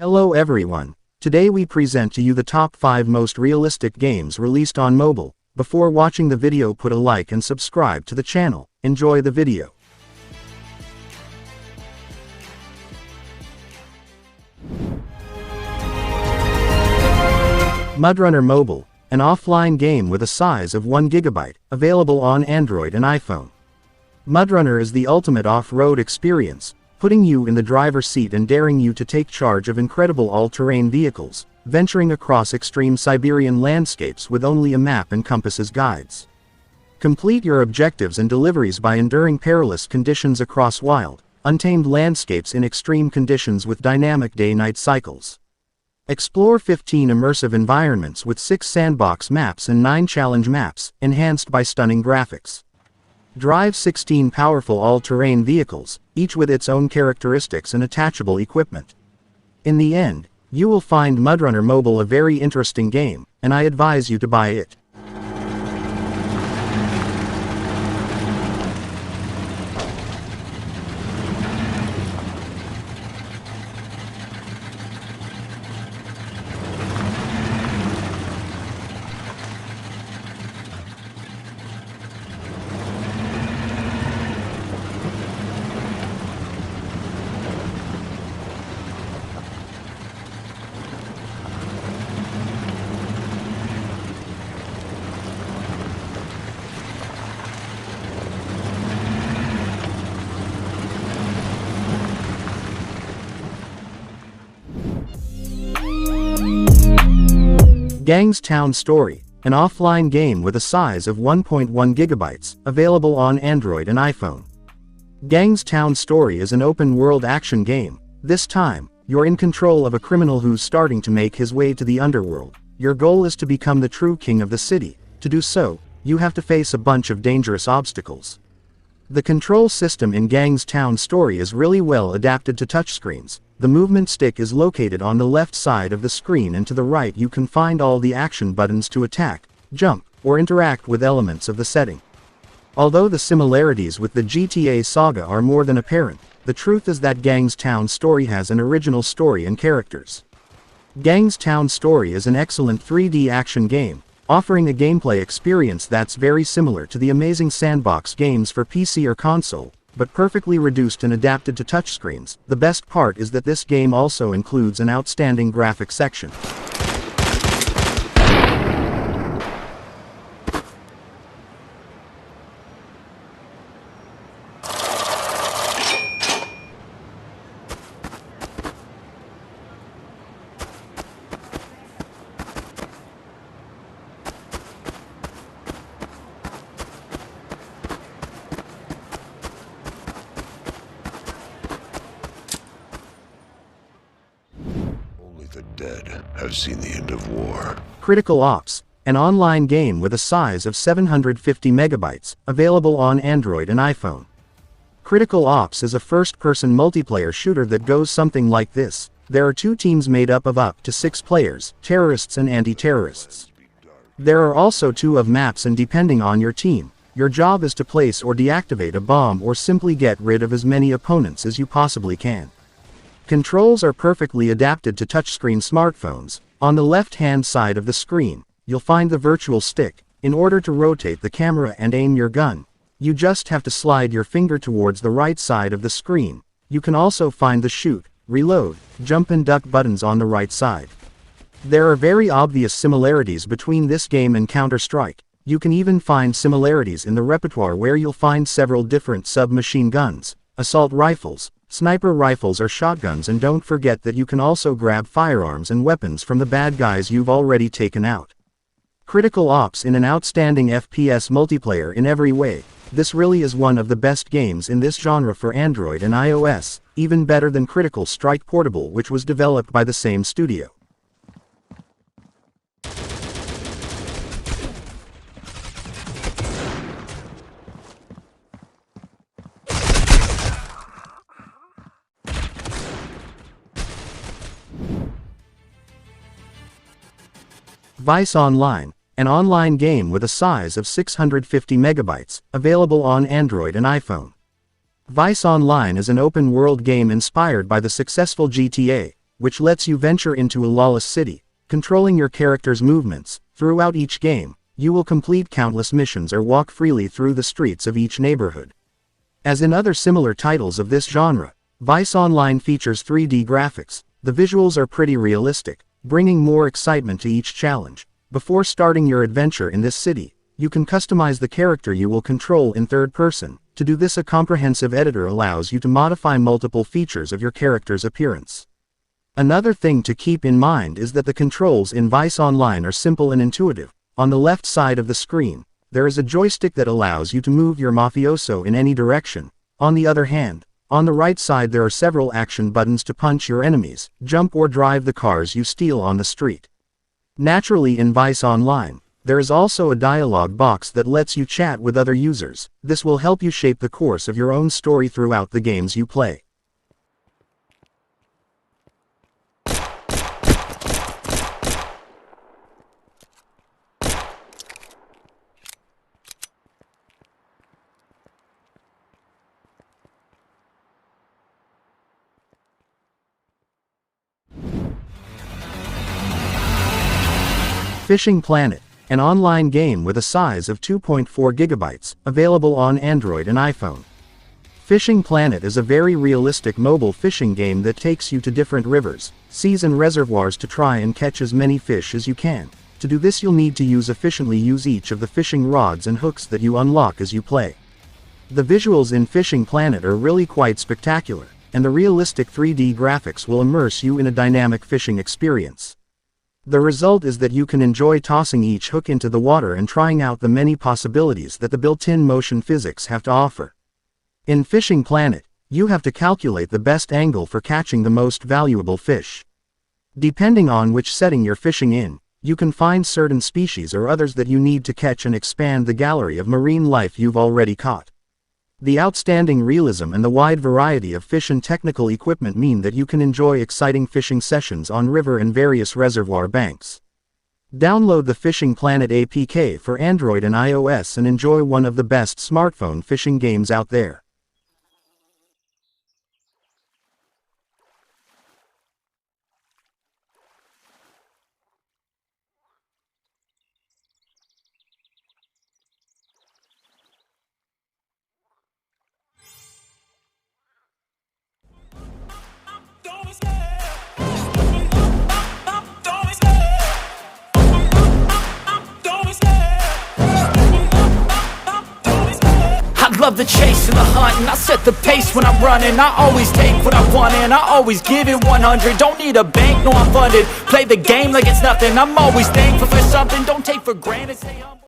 Hello everyone. Today we present to you the top 5 most realistic games released on mobile. Before watching the video, put a like and subscribe to the channel. Enjoy the video. MudRunner Mobile, an offline game with a size of 1 GB, available on Android and iPhone. MudRunner is the ultimate off-road experience, putting you in the driver's seat and daring you to take charge of incredible all-terrain vehicles, venturing across extreme Siberian landscapes with only a map and compass as guides. Complete your objectives and deliveries by enduring perilous conditions across wild, untamed landscapes in extreme conditions with dynamic day-night cycles. Explore 15 immersive environments with 6 sandbox maps and 9 challenge maps, enhanced by stunning graphics. Drive 16 powerful all-terrain vehicles, each with its own characteristics and attachable equipment. In the end, you will find MudRunner Mobile a very interesting game, and I advise you to buy it. Gang's Town Story, an offline game with a size of 1.1 GB, available on Android and iPhone. Gang's Town Story is an open-world action game. This time, you're in control of a criminal who's starting to make his way to the underworld. Your goal is to become the true king of the city. To do so, you have to face a bunch of dangerous obstacles. The control system in Gang's Town Story is really well adapted to touchscreens. The movement stick is located on the left side of the screen, and to the right you can find all the action buttons to attack, jump, or interact with elements of the setting. Although the similarities with the GTA saga are more than apparent, the truth is that Gang's Town Story has an original story and characters. Gang's Town Story is an excellent 3D action game, offering a gameplay experience that's very similar to the amazing sandbox games for PC or console, but perfectly reduced and adapted to touchscreens. The best part is that this game also includes an outstanding graphics section. The dead have seen the end of war. Critical Ops, an online game with a size of 750 MB, available on Android and iPhone. Critical Ops is a first-person multiplayer shooter that goes something like this. There are 2 teams made up of up to 6 players, terrorists and anti-terrorists. There are also 2 maps, and depending on your team, your job is to place or deactivate a bomb or simply get rid of as many opponents as you possibly can. Controls are perfectly adapted to touchscreen smartphones. On the left-hand side of the screen, you'll find the virtual stick. In order to rotate the camera and aim your gun, you just have to slide your finger towards the right side of the screen. You can also find the shoot, reload, jump and duck buttons on the right side. There are very obvious similarities between this game and Counter-Strike. You can even find similarities in the repertoire, where you'll find several different submachine guns, assault rifles, sniper rifles or shotguns, and don't forget that you can also grab firearms and weapons from the bad guys you've already taken out. Critical Ops in an outstanding FPS multiplayer in every way. This really is one of the best games in this genre for Android and iOS, even better than Critical Strike Portable, which was developed by the same studio. Vice Online, an online game with a size of 650 MB, available on Android and iPhone. Vice Online is an open-world game inspired by the successful GTA. which lets you venture into a lawless city, controlling your character's movements. Throughout each game, you will complete countless missions or walk freely through the streets of each neighborhood. As in other similar titles of this genre, Vice Online features 3D graphics. The visuals are pretty realistic, bringing more excitement to each challenge. Before starting your adventure in this city, you can customize the character you will control in third person. To do this, a comprehensive editor allows you to modify multiple features of your character's appearance. Another thing to keep in mind is that the controls in Vice Online are simple and intuitive. On the left side of the screen, there is a joystick that allows you to move your mafioso in any direction. On the other hand, on the right side there are several action buttons to punch your enemies, jump or drive the cars you steal on the street. Naturally, in Vice Online, there is also a dialogue box that lets you chat with other users. This will help you shape the course of your own story throughout the games you play. Fishing Planet, an online game with a size of 2.4 gigabytes, available on Android and iPhone. Fishing Planet is a very realistic mobile fishing game that takes you to different rivers, seas and reservoirs to try and catch as many fish as you can. To do this, you'll need to efficiently use each of the fishing rods and hooks that you unlock as you play. The visuals in Fishing Planet are really quite spectacular, and the realistic 3D graphics will immerse you in a dynamic fishing experience. The result is that you can enjoy tossing each hook into the water and trying out the many possibilities that the built-in motion physics have to offer. In Fishing Planet, you have to calculate the best angle for catching the most valuable fish. Depending on which setting you're fishing in, you can find certain species or others that you need to catch and expand the gallery of marine life you've already caught. The outstanding realism and the wide variety of fish and technical equipment mean that you can enjoy exciting fishing sessions on river and various reservoir banks. Download the Fishing Planet APK for Android and iOS and enjoy one of the best smartphone fishing games out there. Love the chase and the hunt, and I set the pace when I'm running. I always take what I want and I always give it 100. Don't need a bank, no, I'm funded. Play the game like it's nothing. I'm always thankful for something. Don't take for granted, stay humble.